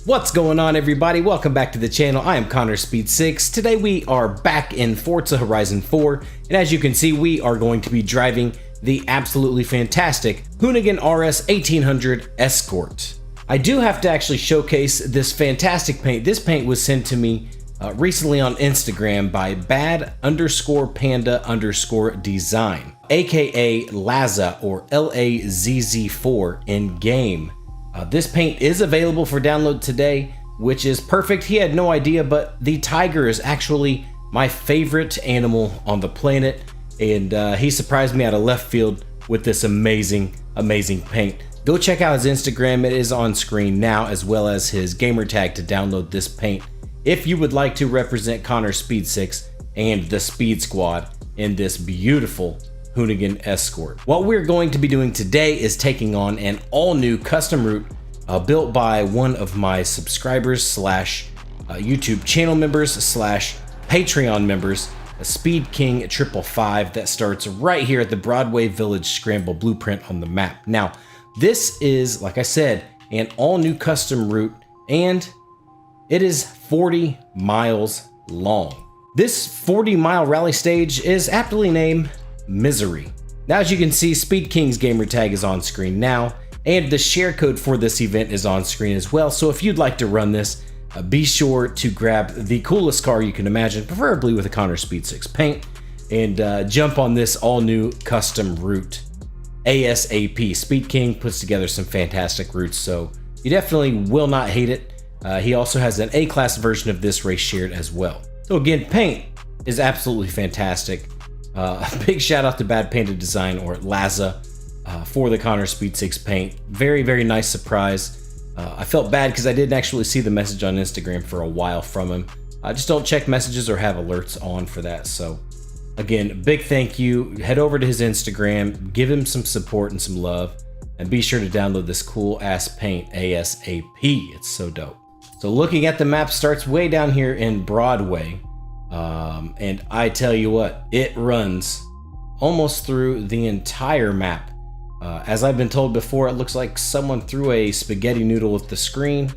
What's going on, everybody? Welcome back to the channel. I am Connor Speed6. Today we are back in Forza Horizon 4, and as you can see, we are going to be driving the absolutely fantastic Hoonigan RS 1800 Escort. I do have to actually showcase this fantastic paint. This paint was sent to me recently on Instagram by bad_panda_design, aka Lazza or LAZZ4 in game. This paint is available for download today, which is perfect. He had no idea, but the tiger is actually my favorite animal on the planet, and he surprised me out of left field with this amazing paint. Go check out his Instagram. It is on screen now, as well as his gamer tag to download this paint if you would like to represent Connor Speed6 and the Speed Squad in this beautiful Hoonigan Escort. What we're going to be doing today is taking on an all-new custom route built by one of my subscribers slash YouTube channel members slash Patreon members, a Speed King 555 that starts right here at the Broadway Village Scramble blueprint on the map. Now, this is, like I said, an all-new custom route, and it is 40 miles long. This 40-mile rally stage is aptly named Misery. Now, as you can see, Speed King's gamer tag is on screen now, and the share code for this event is on screen as well. So if you'd like to run this, be sure to grab the coolest car you can imagine, preferably with a Connor Speed6 paint, and jump on this all-new custom route ASAP. Speed King puts together some fantastic routes, so you definitely will not hate it. He also has an A-class version of this race shared as well. So again, paint is absolutely fantastic. A big shout out to Bad Panda Design or Lazza for the Connor Speed6 paint. Very nice surprise. I felt bad because I didn't actually see the message on Instagram for a while from him. I just don't check messages or have alerts on for that. So again, big thank you. Head over to his Instagram, give him some support and some love, and be sure to download this cool ass paint ASAP. It's so dope. So looking at the map, starts way down here in Broadway. And I tell you what, it runs almost through the entire map. As I've been told before, it looks like someone threw a spaghetti noodle with the screen,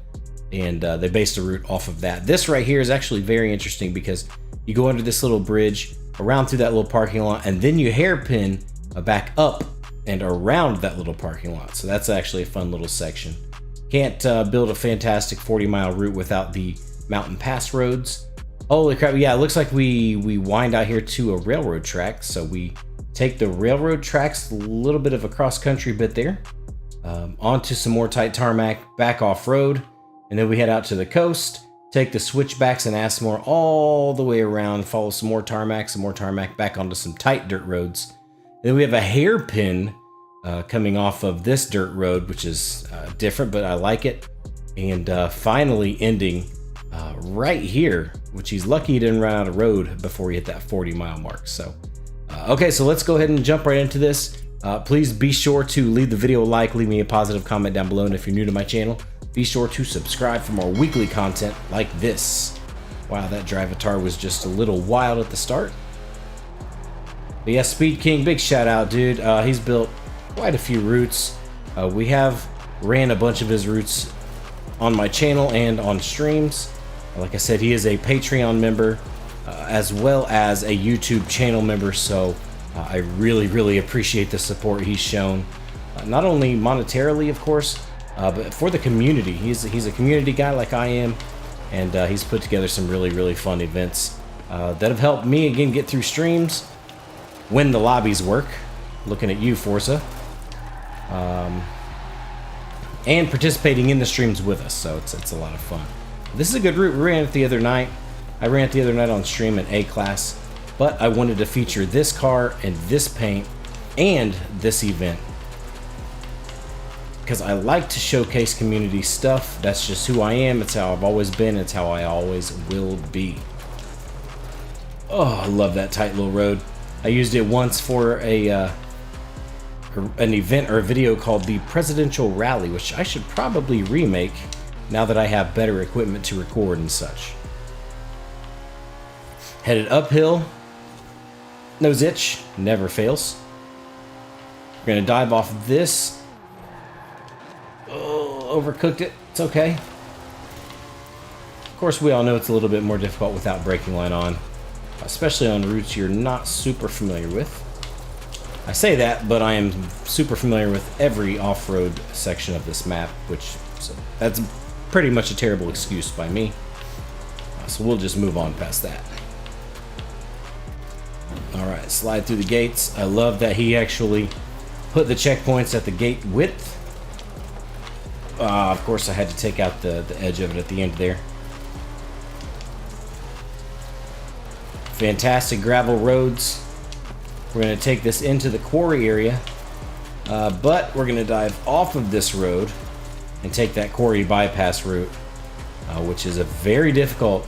and they based a route off of that. This right here is actually very interesting because you go under this little bridge, around through that little parking lot, and then you hairpin back up and around that little parking lot. So that's actually a fun little section. Can't build a fantastic 40-mile route without the mountain pass roads. Holy crap, yeah, it looks like we wind out here to a railroad track. So we take the railroad tracks, a little bit of a cross-country bit there, onto some more tight tarmac, back off-road, and then we head out to the coast, take the switchbacks and Assmore all the way around, follow some more tarmac, back onto some tight dirt roads. Then we have a hairpin coming off of this dirt road, which is different, but I like it. And finally ending right here, which he's lucky he didn't run out of road before he hit that 40-mile mark. So, okay, so let's go ahead and jump right into this. Please be sure to leave the video a like, leave me a positive comment down below, and if you're new to my channel, be sure to subscribe for more weekly content like this. Wow, that Drivatar was just a little wild at the start. But yeah, Speed King, big shout out, dude. He's built quite a few routes. We have ran a bunch of his routes on my channel and on streams. Like I said, he is a Patreon member as well as a YouTube channel member, so I really appreciate the support he's shown, not only monetarily, of course, but for the community. He's a community guy like I am, and he's put together some really fun events that have helped me again get through streams when the lobbies work. Looking at you, Forza. And participating in the streams with us, so it's a lot of fun. This is a good route. We ran it the other night. I ran it the other night on stream in A-Class, but I wanted to feature this car and this paint and this event because I like to showcase community stuff. That's just who I am. It's how I've always been. It's how I always will be. Oh, I love that tight little road. I used it once for an event or a video called the Presidential Rally, which I should probably remake now that I have better equipment to record and such. Headed uphill. Nose itch never fails. We're gonna dive off this. Oh, overcooked it. It's okay. course, we all know it's a little bit more difficult without braking line on, especially on routes you're not super familiar with. I say that, but I am super familiar with every off-road section of this map, so that's pretty much a terrible excuse by me. So we'll just move on past that. Alright, slide through the gates. I love that he actually put the checkpoints at the gate width. Of course, I had to take out the edge of it at the end there. Fantastic gravel roads. We're going to take this into the quarry area, but we're going to dive off of this road and take that quarry bypass route, which is a very difficult,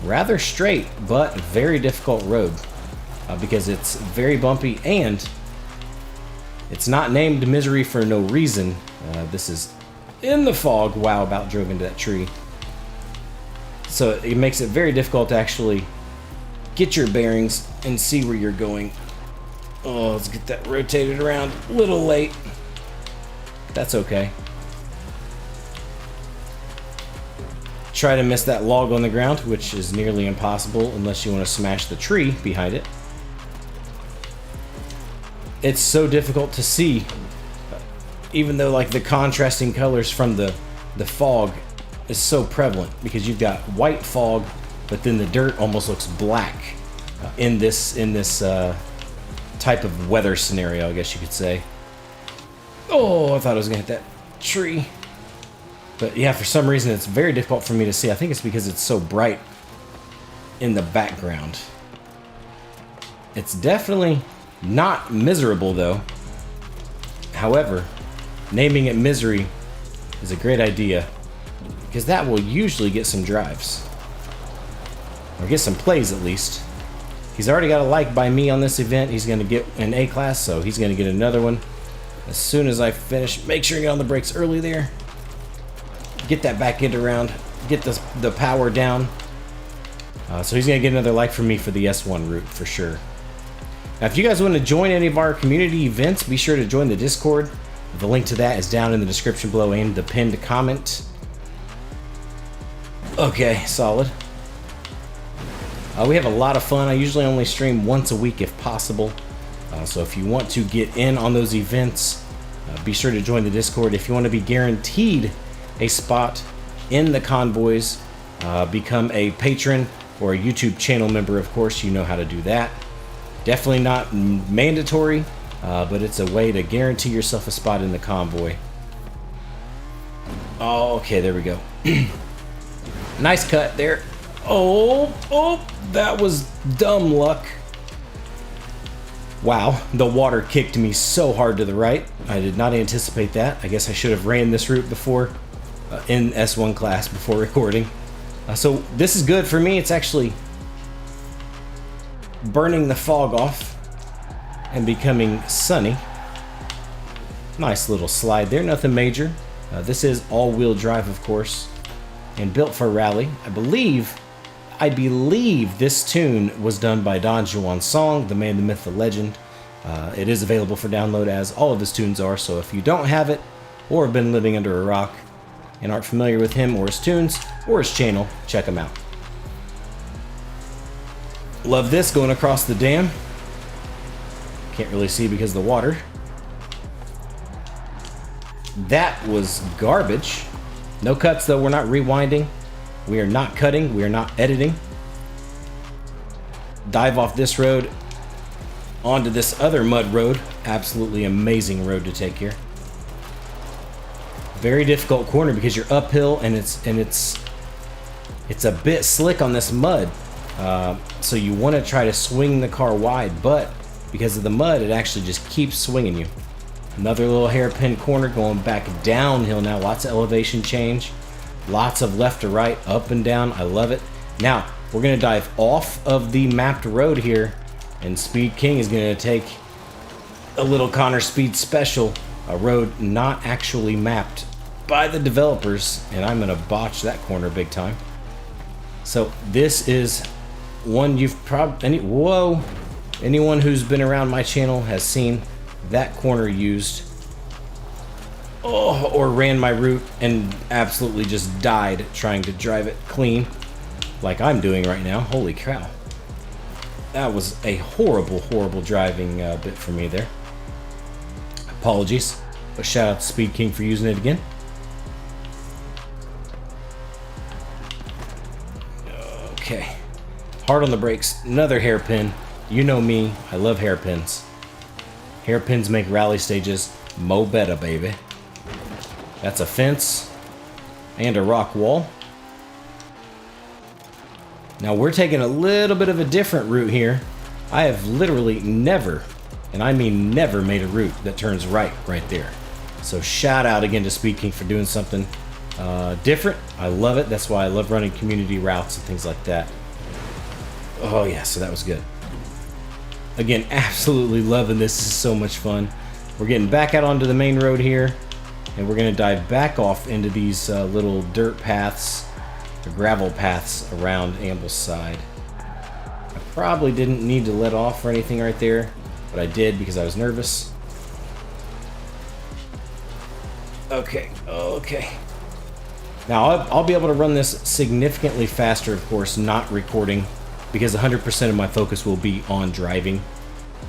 rather straight, but very difficult road because it's very bumpy and it's not named Misery for no reason. This is in the fog. Wow, about drove into that tree. So it makes it very difficult to actually get your bearings and see where you're going. Oh, let's get that rotated around. A little late. That's okay. Try to miss that log on the ground, which is nearly impossible unless you want to smash the tree behind it. It's so difficult to see, even though like the contrasting colors from the fog is so prevalent, because you've got white fog, but then the dirt almost looks black in this type of weather scenario, I guess you could say. Oh, I thought I was gonna hit that tree. But yeah, for some reason it's very difficult for me to see. I think it's because it's so bright in the background. It's definitely not miserable though. However, naming it Misery is a great idea, because that will usually get some drives. Or get some plays at least. He's already got a like by me on this event. He's going to get an A class, so he's going to get another one as soon as I finish. Make sure you get on the brakes early there. Get that back end around. Get the power down. So he's going to get another like from me for the S1 route for sure. Now, if you guys want to join any of our community events, be sure to join the Discord. The link to that is down in the description below and the pinned comment. Okay, solid. We have a lot of fun. I usually only stream once a week if possible. So if you want to get in on those events, be sure to join the Discord. If you want to be guaranteed a spot in the convoys, become a patron or a YouTube channel member, of course. You know how to do that. Definitely not mandatory, but it's a way to guarantee yourself a spot in the convoy. Oh, okay, there we go. Nice cut there. Oh, that was dumb luck. Wow, the water kicked me so hard to the right. I did not anticipate that. I guess I should have ran this route before in S1 class before recording. So this is good for me. It's actually burning the fog off and becoming sunny. Nice little slide there, nothing major. This is all-wheel drive, of course, and built for rally. I believe this tune was done by Don Juan Song, the man, the myth, the legend. It is available for download, as all of his tunes are, so if you don't have it or have been living under a rock and aren't familiar with him or his tunes or his channel, check him out. Love this going across the dam. Can't really see because of the water. That was garbage. No cuts though, we're not rewinding. We are not cutting, we are not editing. Dive off this road onto this other mud road. Absolutely amazing road to take here. Very difficult corner because you're uphill and it's a bit slick on this mud. So you want to try to swing the car wide, but because of the mud, it actually just keeps swinging you. Another little hairpin corner going back downhill now. Lots of elevation change. Lots of left to right, up and down. I love it. Now, we're going to dive off of the mapped road here, and Speed King is going to take a little Connor Speed Special, a road not actually mapped by the developers, and I'm going to botch that corner big time. So this is one you've probably... Anyone who's been around my channel has seen that corner used. Or ran my route and absolutely just died trying to drive it clean. like I'm doing right now. Holy cow. That was a horrible, horrible driving bit for me there. Apologies, but shout out to Speed King for using it again. Okay, hard on the brakes, another hairpin. You know me, I love hairpins. Hairpins make rally stages mo better, baby. That's a fence and a rock wall. Now we're taking a little bit of a different route here. I have literally never, and I mean never, made a route that turns right there. So shout out again to Speed King for doing something different. I love it. That's why I love running community routes and things like that. Oh yeah, so that was good. Again, absolutely loving this. This is so much fun. We're getting back out onto the main road here, and we're going to dive back off into these little dirt paths, or gravel paths around Ambleside. I probably didn't need to let off or anything right there, but I did because I was nervous. Okay, okay. Now I'll be able to run this significantly faster, of course, not recording, because 100% of my focus will be on driving.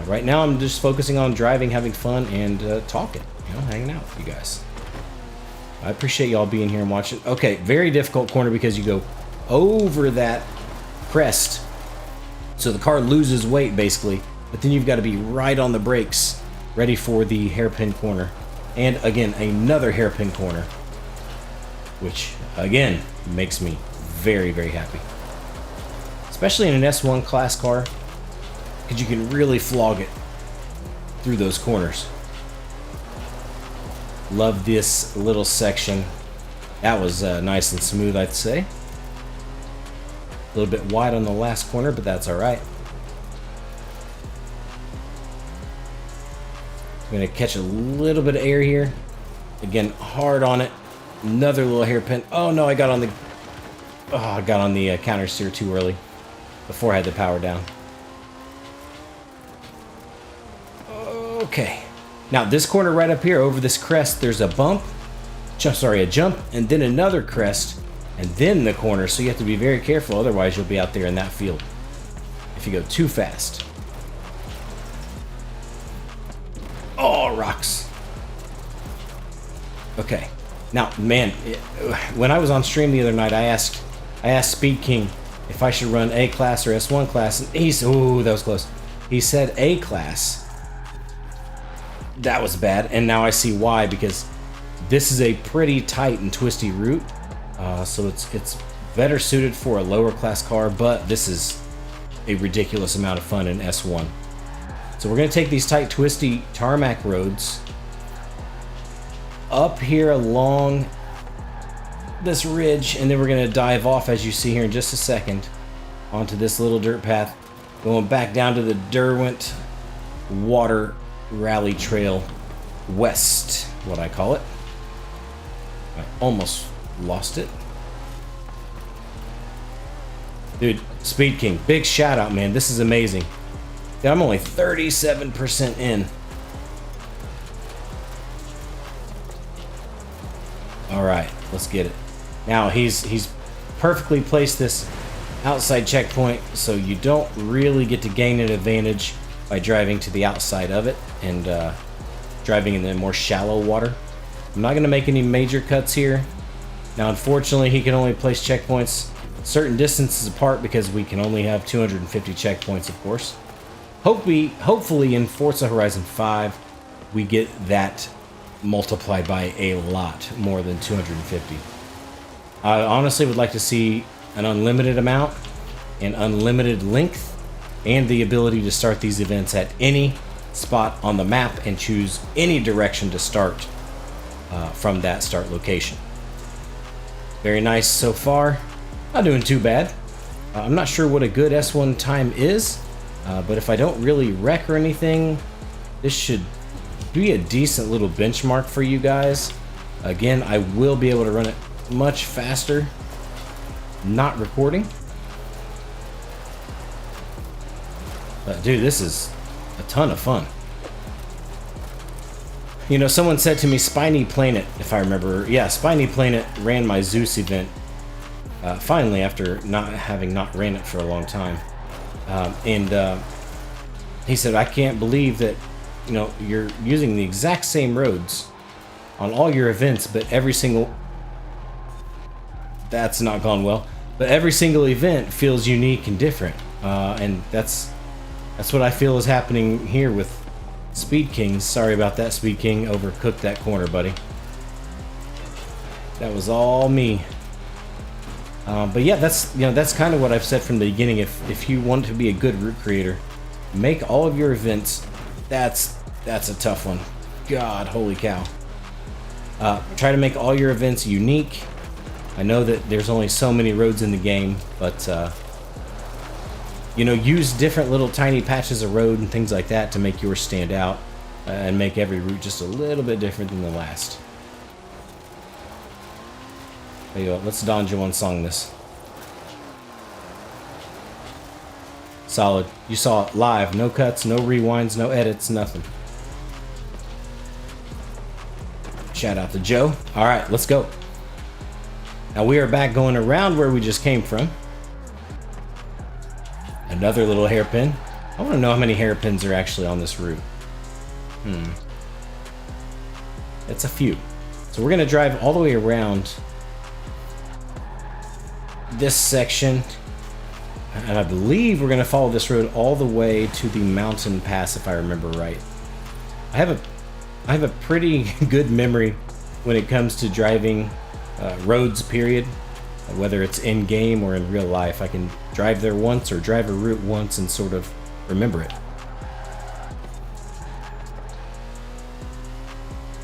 Right now I'm just focusing on driving, having fun, and talking, hanging out with you guys. I appreciate y'all being here and watching. Okay, very difficult corner because you go over that crest, so the car loses weight basically, but then you've got to be right on the brakes, ready for the hairpin corner. And again, another hairpin corner, which again makes me very, very happy. Especially in an S1 class car, because you can really flog it through those corners. Love this little section. That was nice and smooth, I'd say. A little bit wide on the last corner, but that's all right. I'm gonna catch a little bit of air here. Again, hard on it. Another little hairpin. Oh no, I got on the counter steer too early, before I had the power down. Okay. Now this corner right up here, over this crest, there's a bump. A jump, and then another crest, and then the corner. So you have to be very careful, otherwise you'll be out there in that field if you go too fast. Oh, rocks. Okay. Now, man, when I was on stream the other night, I asked Speed King if I should run A class or S1 class, and he said, "Ooh, that was close." He said A class. That was bad, and now I see why, because this is a pretty tight and twisty route, so it's better suited for a lower class car, but this is a ridiculous amount of fun in S1. So we're going to take these tight, twisty tarmac roads up here along this ridge, and then we're going to dive off, as you see here in just a second, onto this little dirt path, going back down to the Derwent Water Rally Trail West, what I call it. I almost lost it. Dude, Speed King, big shout out, man. This is amazing. Dude, I'm only 37% in. Alright, let's get it. Now he's perfectly placed this outside checkpoint, so you don't really get to gain an advantage by driving to the outside of it and driving in the more shallow water. I'm not going to make any major cuts here. Now, unfortunately, he can only place checkpoints certain distances apart because we can only have 250 checkpoints, of course. Hopefully in Forza Horizon 5, we get that multiplied by a lot more than 250. I honestly would like to see an unlimited amount and unlimited length, and the ability to start these events at any spot on the map and choose any direction to start from that start location. Very nice so far. Not doing too bad. I'm not sure what a good S1 time is, but if I don't really wreck or anything, this should be a decent little benchmark for you guys. Again, I will be able to run it much faster, not recording. But dude, this is a ton of fun. You know, someone said to me, Spiny Planet, if I remember. Yeah, Spiny Planet ran my Zeus event finally, after not ran it for a long time. He said, I can't believe that, you know, you're using the exact same roads on all your events, but every single... That's not gone well. But every single event feels unique and different. And that's what I feel is happening here with Speed Kings. Sorry about that, Speed King. Overcooked that corner, buddy. That was all me. But yeah, that's kind of what I've said from the beginning. If you want to be a good route creator, make all of your events. That's a tough one. God, holy cow. Try to make all your events unique. I know that there's only so many roads in the game, but you know, use different little tiny patches of road and things like that to make yours stand out and make every route just a little bit different than the last. There you go. Let's Don Juan song this. Solid. You saw it live. No cuts, no rewinds, no edits, nothing. Shout out to Joe. All right, let's go. Now we are back going around where we just came from. Another little hairpin. I want to know how many hairpins are actually on this route. It's a few. So we're going to drive all the way around this section. And I believe we're going to follow this road all the way to the mountain pass, if I remember right. I have a pretty good memory when it comes to driving roads, period. Whether it's in game or in real life, I can drive there once or drive a route once and sort of remember it.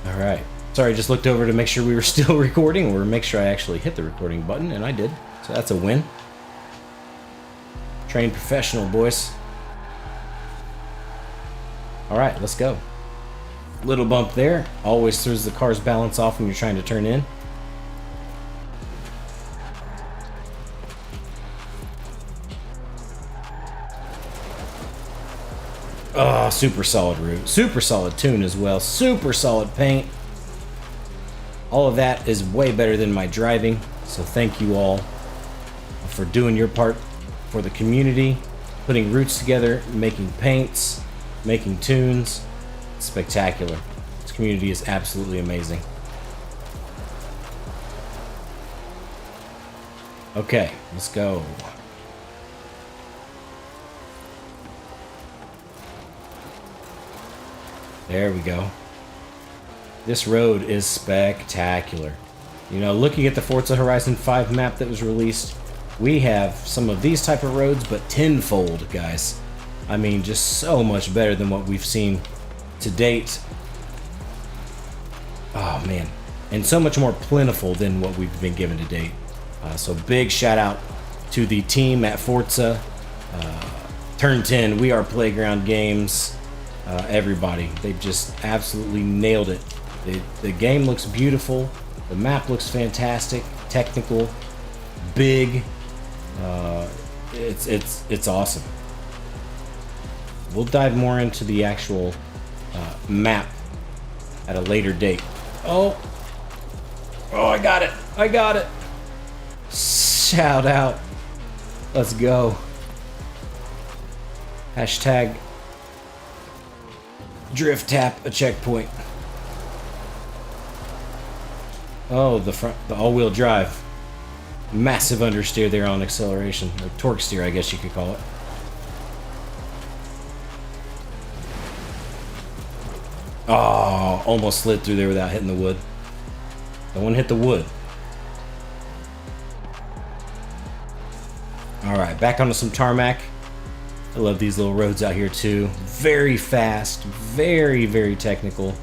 All right. Sorry, I just looked over to make sure we were still recording, or make sure I actually hit the recording button, and I did. So that's a win. Trained professional, boys. All right, let's go. Little bump there. Always throws the car's balance off when you're trying to turn in. Oh, super solid route. Super solid tune as well. Super solid paint. All of that is way better than my driving. So thank you all for doing your part for the community. Putting routes together, making paints, making tunes. Spectacular. This community is absolutely amazing. Okay, let's go. There we go. This road is spectacular. You know, looking at the Forza Horizon 5 map that was released, we have some of these type of roads, but tenfold, guys. I mean, just so much better than what we've seen to date. Oh, man. And so much more plentiful than what we've been given to date. So big shout out to the team at Forza. Turn 10, We Are Playground Games. Everybody, they've just absolutely nailed it. The game looks beautiful. The map looks fantastic. Technical, big. It's awesome. We'll dive more into the actual map at a later date. Oh, I got it. I got it. Shout out. Let's go. Hashtag drift tap a checkpoint. Oh, the all-wheel drive. Massive understeer there on acceleration. Or torque steer, I guess you could call it. Oh, almost slid through there without hitting the wood. Don't want to hit the wood. Alright, back onto some tarmac. I love these little roads out here too. Very fast, very, very technical.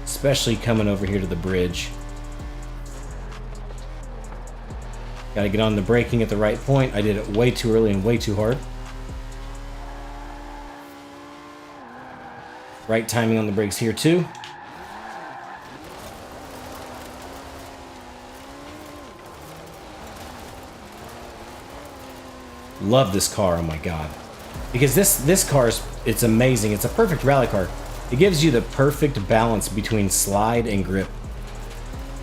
Especially coming over here to the bridge. Gotta get on the braking at the right point. I did it way too early and way too hard. Right timing on the brakes here too. Love this car, oh my god. Because this car it's amazing. It's a perfect rally car. It gives you the perfect balance between slide and grip,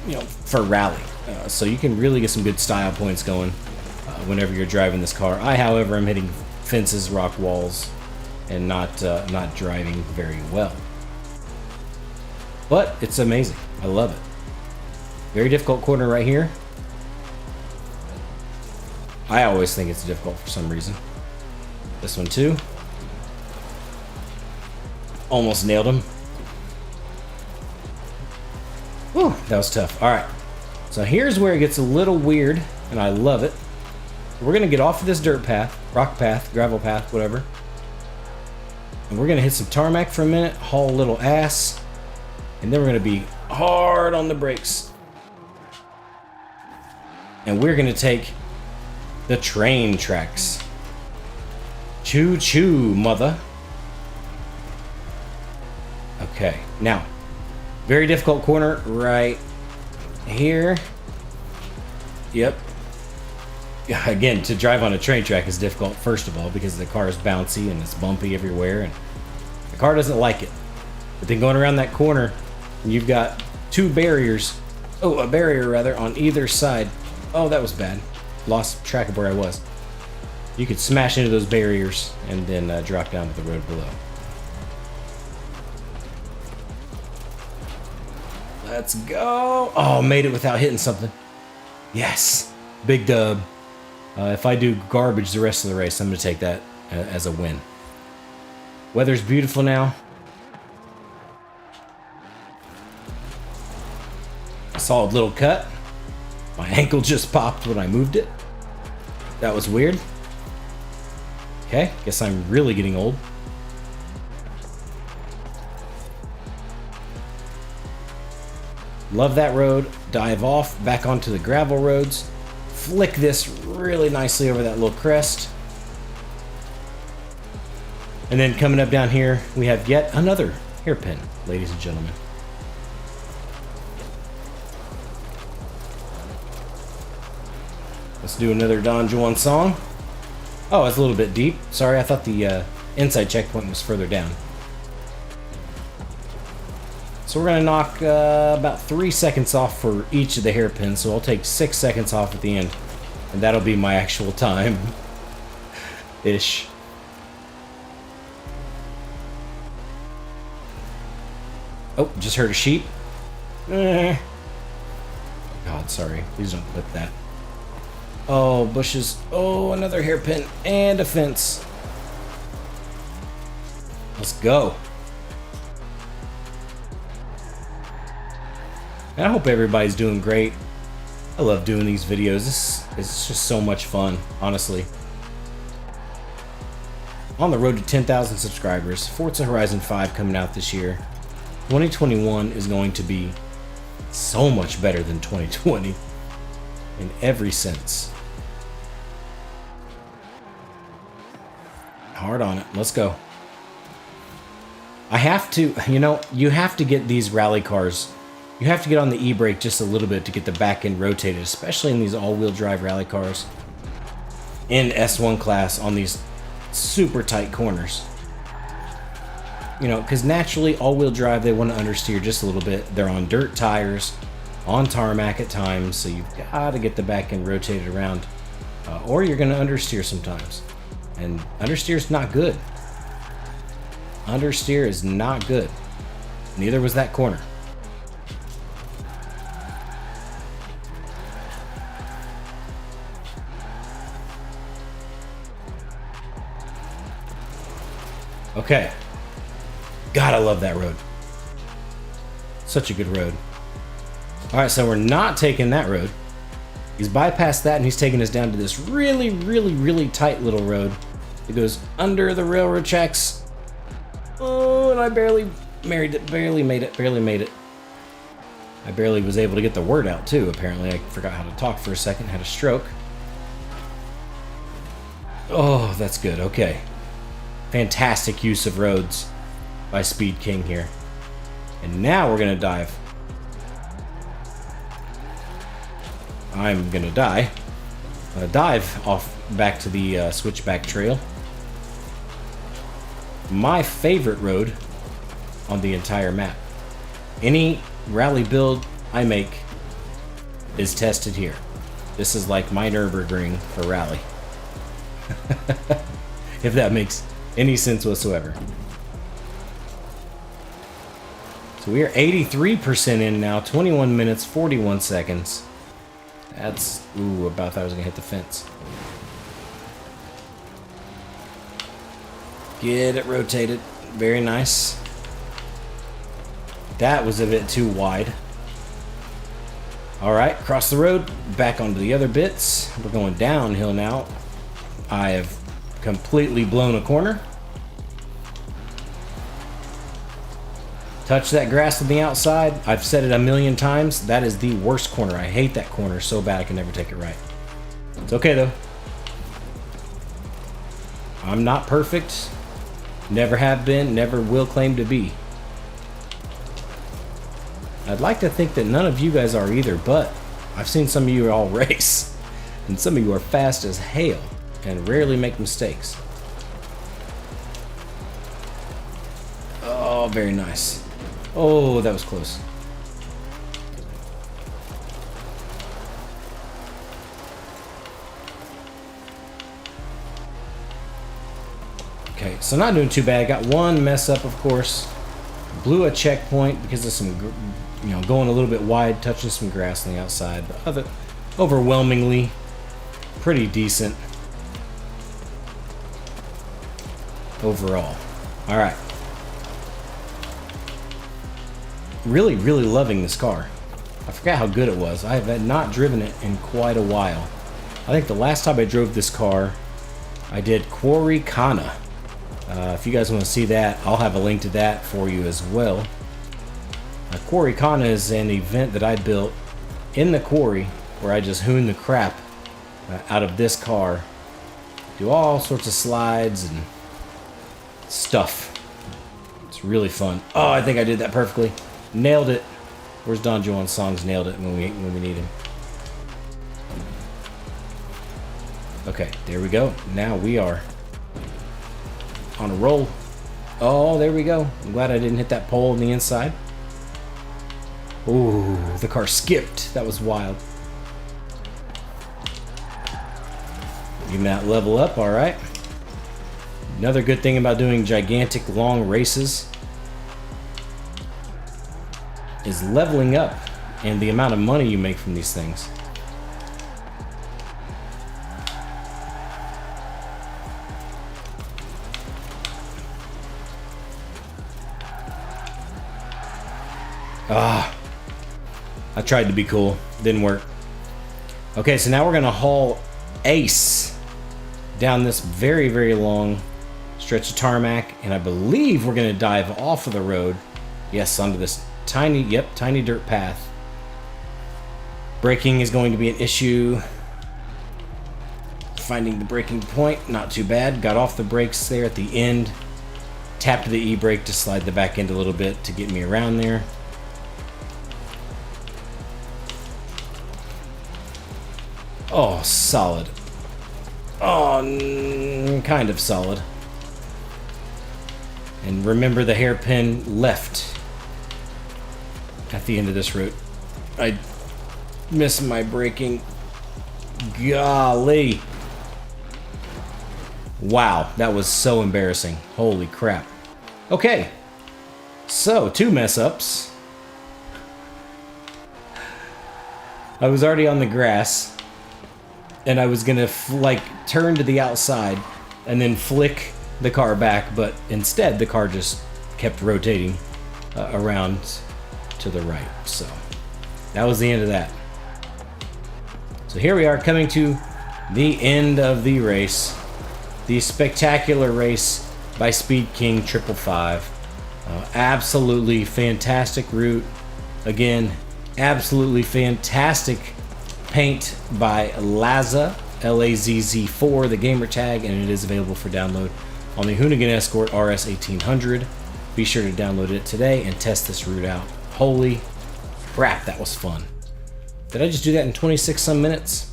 you know, for rally. So you can really get some good style points going. whenever you're driving this car. I, however, am hitting fences, rock walls, and not driving very well. But it's amazing. I love it. Very difficult corner right here. I always think it's difficult for some reason. This one too. Almost nailed him. Whew, that was tough. All right. So here's where it gets a little weird, and I love it. We're going to get off of this dirt path, rock path, gravel path, whatever. And we're going to hit some tarmac for a minute, haul a little ass, and then we're going to be hard on the brakes. And we're going to take the train tracks. Choo choo, mother. Okay, now, very difficult corner right here. Yep. Again, to drive on a train track is difficult, first of all, because the car is bouncy and it's bumpy everywhere, and the car doesn't like it. But then going around that corner, you've got two barriers, a barrier rather, on either side. Oh, that was bad. Lost track of where I was. You could smash into those barriers and then drop down to the road below. Let's go. Oh, made it without hitting something. Yes. Big dub. If I do garbage the rest of the race, I'm going to take that as a win. Weather's beautiful now. A solid little cut. My ankle just popped when I moved it. That was weird. Okay, guess I'm really getting old. Love that road. Dive off, back onto the gravel roads. Flick this really nicely over that little crest. And then coming up down here, we have yet another hairpin, ladies and gentlemen. Let's do another Don Juan song. Oh, it's a little bit deep. Sorry, I thought the inside checkpoint was further down. So we're going to knock about 3 seconds off for each of the hairpins, so I'll take 6 seconds off at the end, and that'll be my actual time. Ish. Oh, just heard a sheep. God, sorry. Please don't clip that. Oh, bushes. Oh, another hairpin and a fence. Let's go. And I hope everybody's doing great. I love doing these videos. This is just so much fun, honestly. On the road to 10,000 subscribers. Forza Horizon 5 coming out this year. 2021 is going to be so much better than 2020 in every sense. Hard on it. Let's go. I have to, you have to get these rally cars. You have to get on the e-brake just a little bit to get the back end rotated, especially in these all-wheel drive rally cars in S1 class on these super tight corners. Because naturally all-wheel drive, they want to understeer just a little bit. They're on dirt tires, on tarmac at times, so you've got to get the back end rotated around, or you're going to understeer sometimes. And understeer is not good. Understeer is not good. Neither was that corner. Okay. God, I love that road. Such a good road. Alright, so we're not taking that road. He's bypassed that and he's taking us down to this really, really, really tight little road. It goes under the railroad tracks. Oh, and I barely made it. I barely was able to get the word out too, apparently. I forgot how to talk for a second, had a stroke. Oh, that's good, okay. Fantastic use of roads by Speed King here. And now we're gonna dive. I'm gonna die. Dive off back to the switchback trail. My favorite road on the entire map. Any rally build I make is tested here. This is like my Nürburgring for rally. If that makes any sense whatsoever. So we are 83% in now, 21 minutes, 41 seconds. That's, ooh, about thought I was gonna hit the fence. Get it rotated, very nice. That was a bit too wide. All right, across the road, back onto the other bits. We're going downhill now. I have completely blown a corner. Touch that grass on the outside. I've said it a million times. That is the worst corner. I hate that corner so bad I can never take it right. It's okay though. I'm not perfect. Never have been, never will claim to be. I'd like to think that none of you guys are either, but I've seen some of you all race. And some of you are fast as hell and rarely make mistakes. Oh, very nice. Oh, that was close. Okay, so not doing too bad. Got one mess up, of course. Blew a checkpoint because of some, you know, going a little bit wide, touching some grass on the outside. But overwhelmingly, pretty decent overall. All right. Really, really loving this car. I forgot how good it was. I have not driven it in quite a while. I think the last time I drove this car, I did Quarry Kana. If you guys want to see that, I'll have a link to that for you as well. Quarry Kana is an event that I built in the quarry where I just hoon the crap out of this car. Do all sorts of slides and stuff. It's really fun. Oh, I think I did that perfectly. Nailed it. Where's Don Juan Songs? Nailed it when we need him. Okay, there we go. Now we are on a roll. Oh, there we go. I'm glad I didn't hit that pole on the inside. Ooh, the car skipped. That was wild. Even that level up, all right. Another good thing about doing gigantic long races is leveling up and the amount of money you make from these things. I tried to be cool, didn't work. Okay, so now we're gonna haul Ace down this very, very long stretch of tarmac, and I believe we're gonna dive off of the road, yes, onto this tiny dirt path. Braking is going to be an issue. Finding the braking point, not too bad. Got off the brakes there at the end. Tapped the e-brake to slide the back end a little bit to get me around there. Oh, solid. Oh, kind of solid. And remember the hairpin left at the end of this route. I missed my braking. Golly. Wow, that was so embarrassing. Holy crap. Okay, so 2 mess ups. I was already on the grass, and I was gonna turn to the outside and then flick the car back, but instead the car just kept rotating around to the right. So that was the end of that. So here we are coming to the end of the race, the spectacular race by Speed King 555. Absolutely fantastic route. Again, absolutely fantastic paint by Lazza, LAZZ4, the gamer tag, and it is available for download on the Hoonigan Escort RS 1800. Be sure to download it today and test this route out. Holy crap, that was fun. Did I just do that in 26 some minutes?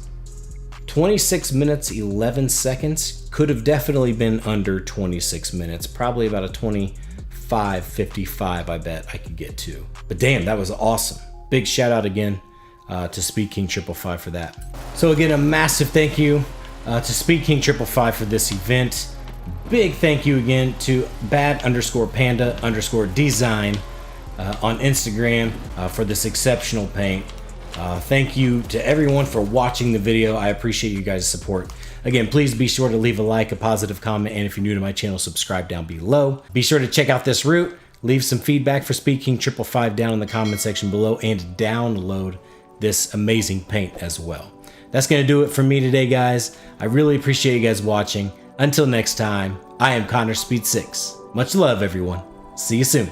26 minutes, 11 seconds. Could have definitely been under 26 minutes. Probably about a 25:55, I bet I could get to. But damn, that was awesome. Big shout out again to Speed King 555 for that. So again, a massive thank you to Speed King 555 for this event. Big thank you again to bad_panda_design on Instagram for this exceptional paint. Thank you to everyone for watching the video. I appreciate you guys' support. Again, please be sure to leave a like, a positive comment, and if you're new to my channel, subscribe down below. Be sure to check out this route. Leave some feedback for Speed King 555 down in the comment section below, and download this amazing paint as well. That's going to do it for me today, guys. I really appreciate you guys watching. Until next time, I am Connor Speed 6. Much love, everyone. See you soon.